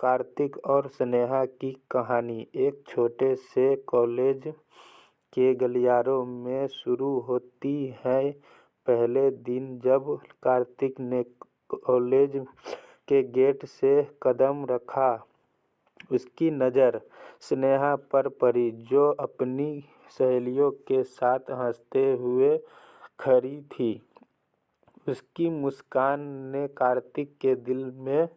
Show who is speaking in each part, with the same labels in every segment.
Speaker 1: कार्तिक और स्नेहा की कहानी एक छोटे से कॉलेज के गलियारों में शुरू होती है। पहले दिन जब कार्तिक ने कॉलेज के गेट से कदम रखा, उसकी नज़र स्नेहा पर पड़ी, जो अपनी सहेलियों के साथ हंसते हुए खड़ी थी। उसकी मुस्कान ने कार्तिक के दिल में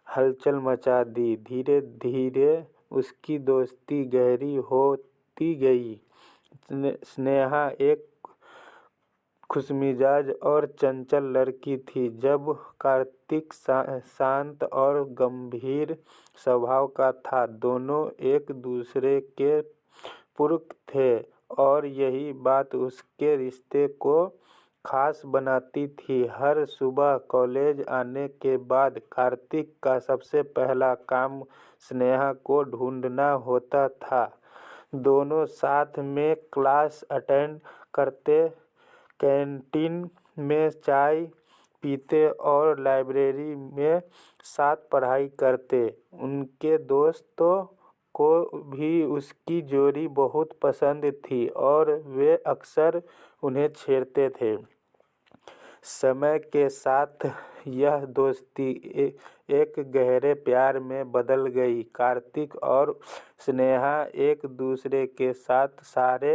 Speaker 1: हलचल मचा दी। धीरे धीरे उसकी दोस्ती गहरी होती गई। स्नेहा एक खुशमिजाज और चंचल लड़की थी, जब कार्तिक शांत और गंभीर स्वभाव का था। दोनों एक दूसरे के पूरक थे और यही बात उसके रिश्ते को खास बनाती थी। हर सुबह कॉलेज आने के बाद कार्तिक का सबसे पहला काम स्नेहा को ढूंढना होता था। दोनों साथ में क्लास अटेंड करते, कैंटीन में चाय पीते और लाइब्रेरी में साथ पढ़ाई करते। उनके दोस्तों को भी उसकी जोड़ी बहुत पसंद थी और वे अक्सर उन्हें छेड़ते थे। समय के साथ यह दोस्ती एक गहरे प्यार में बदल गई। कार्तिक और स्नेहा एक दूसरे के साथ सारे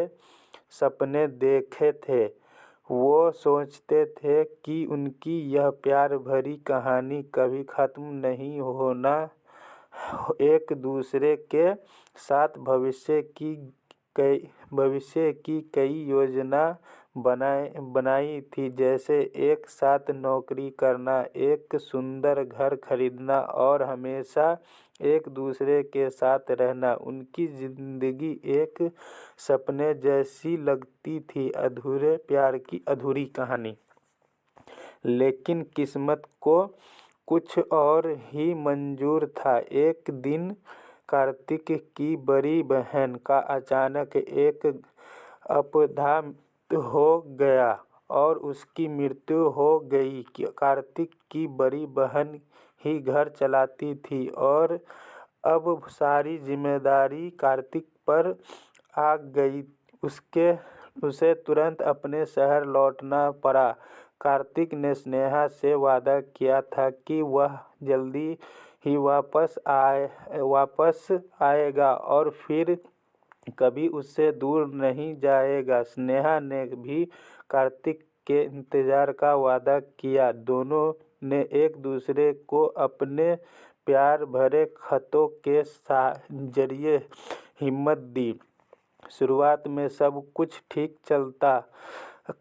Speaker 1: सपने देखे थे। वो सोचते थे कि उनकी यह प्यार भरी कहानी कभी खत्म नहीं होना। एक दूसरे के साथ भविष्य की कई योजना बनाई थी, जैसे एक साथ नौकरी करना, एक सुंदर घर खरीदना और हमेशा एक दूसरे के साथ रहना। उनकी जिंदगी एक सपने जैसी लगती थी, अधूरे प्यार की अधूरी कहानी। लेकिन किस्मत को कुछ और ही मंजूर था। एक दिन कार्तिक की बड़ी बहन का अचानक एक अपघात हो गया और उसकी मृत्यु हो गई। कार्तिक की बड़ी बहन ही घर चलाती थी और अब सारी जिम्मेदारी कार्तिक पर आ गई। उसे तुरंत अपने शहर लौटना पड़ा। कार्तिक ने स्नेहा से वादा किया था कि वह जल्दी ही वापस आएगा और फिर कभी उससे दूर नहीं जाएगा। स्नेहा ने भी कार्तिक के इंतजार का वादा किया। दोनों ने एक दूसरे को अपने प्यार भरे खतों के जरिए हिम्मत दी। शुरुआत में सब कुछ ठीक चलता।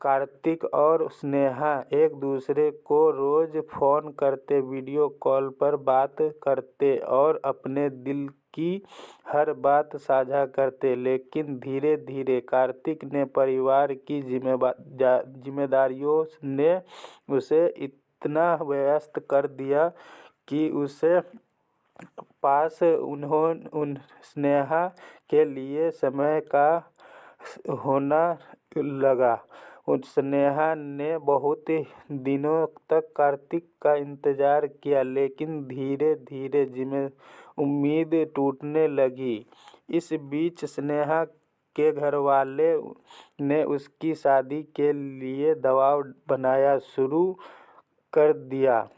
Speaker 1: कार्तिक और स्नेहा एक दूसरे को रोज फोन करते, वीडियो कॉल पर बात करते और अपने दिल की हर बात साझा करते। लेकिन धीरे धीरे कार्तिक ने परिवार की जिम्मेदारियों ने उसे इतना व्यस्त कर दिया कि उसे पास स्नेहा के लिए समय का होना लगा। स्नेहा ने बहुत दिनों तक कार्तिक का इंतजार किया, लेकिन धीरे धीरे उम्मीद टूटने लगी। इस बीच स्नेहा के घरवाले ने उसकी शादी के लिए दबाव बनाना शुरू कर दिया।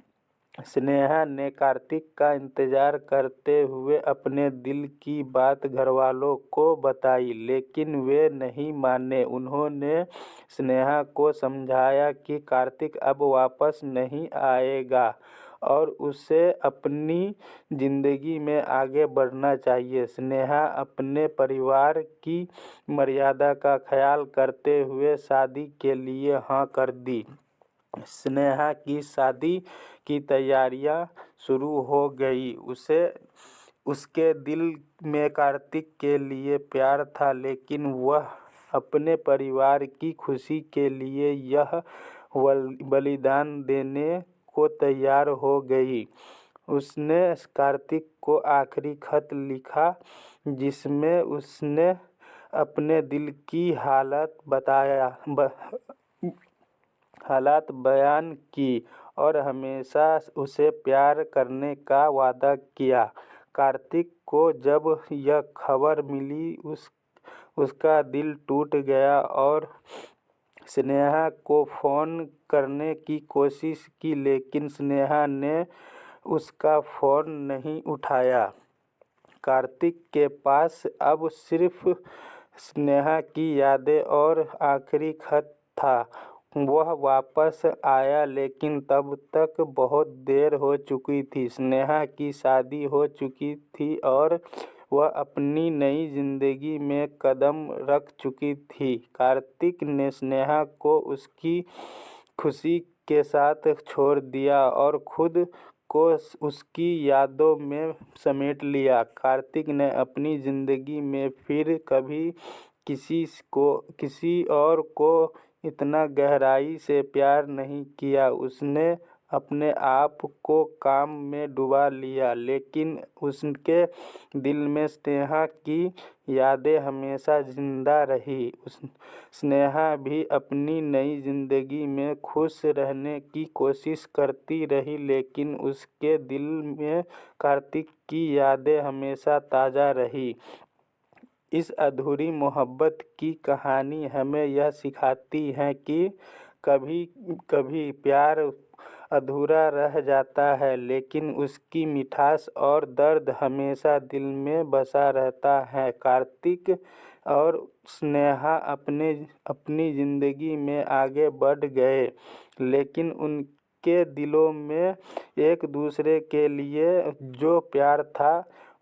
Speaker 1: स्नेहा ने कार्तिक का इंतजार करते हुए अपने दिल की बात घरवालों को बताई, लेकिन वे नहीं माने। उन्होंने स्नेहा को समझाया कि कार्तिक अब वापस नहीं आएगा और उसे अपनी जिंदगी में आगे बढ़ना चाहिए। स्नेहा अपने परिवार की मर्यादा का ख्याल करते हुए शादी के लिए हाँ कर दी। स्नेहा की शादी की तैयारियां शुरू हो गई। उसके दिल में कार्तिक के लिए प्यार था, लेकिन वह अपने परिवार की खुशी के लिए यह बलिदान देने को तैयार हो गई। उसने कार्तिक को आखिरी खत लिखा, जिसमें उसने अपने दिल की हालत बयान की और हमेशा उसे प्यार करने का वादा किया। कार्तिक को जब यह खबर मिली उसका दिल टूट गया और स्नेहा को फ़ोन करने की कोशिश की, लेकिन स्नेहा ने उसका फ़ोन नहीं उठाया। कार्तिक के पास अब सिर्फ स्नेहा की यादें और आखिरी खत था। वह वापस आया, लेकिन तब तक बहुत देर हो चुकी थी। स्नेहा की शादी हो चुकी थी और वह अपनी नई जिंदगी में कदम रख चुकी थी। कार्तिक ने स्नेहा को उसकी खुशी के साथ छोड़ दिया और खुद को उसकी यादों में समेट लिया। कार्तिक ने अपनी जिंदगी में फिर कभी किसी और को इतना गहराई से प्यार नहीं किया। उसने अपने आप को काम में डुबा लिया, लेकिन उसके दिल में स्नेहा की यादें हमेशा जिंदा रही। स्नेहा भी अपनी नई जिंदगी में खुश रहने की कोशिश करती रही, लेकिन उसके दिल में कार्तिक की यादें हमेशा ताज़ा रही। इस अधूरी मोहब्बत की कहानी हमें यह सिखाती है कि कभी कभी प्यार अधूरा रह जाता है, लेकिन उसकी मिठास और दर्द हमेशा दिल में बसा रहता है। कार्तिक और स्नेहा अपनी ज़िंदगी में आगे बढ़ गए, लेकिन उनके दिलों में एक दूसरे के लिए जो प्यार था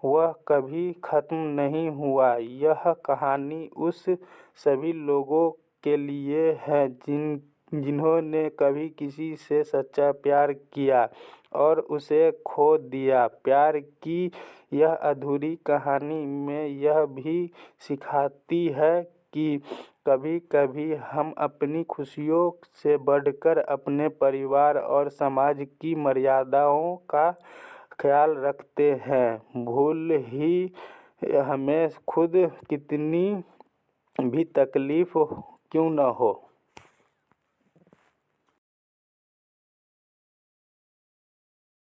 Speaker 1: वह कभी ख़त्म नहीं हुआ। यह कहानी उस सभी लोगों के लिए है जिन्होंने कभी किसी से सच्चा प्यार किया और उसे खो दिया। प्यार की यह अधूरी कहानी में यह भी सिखाती है कि कभी कभी हम अपनी खुशियों से बढ़कर अपने परिवार और समाज की मर्यादाओं का ख्याल रखते हैं, भूल ही हमें खुद कितनी भी तकलीफ क्यों न हो।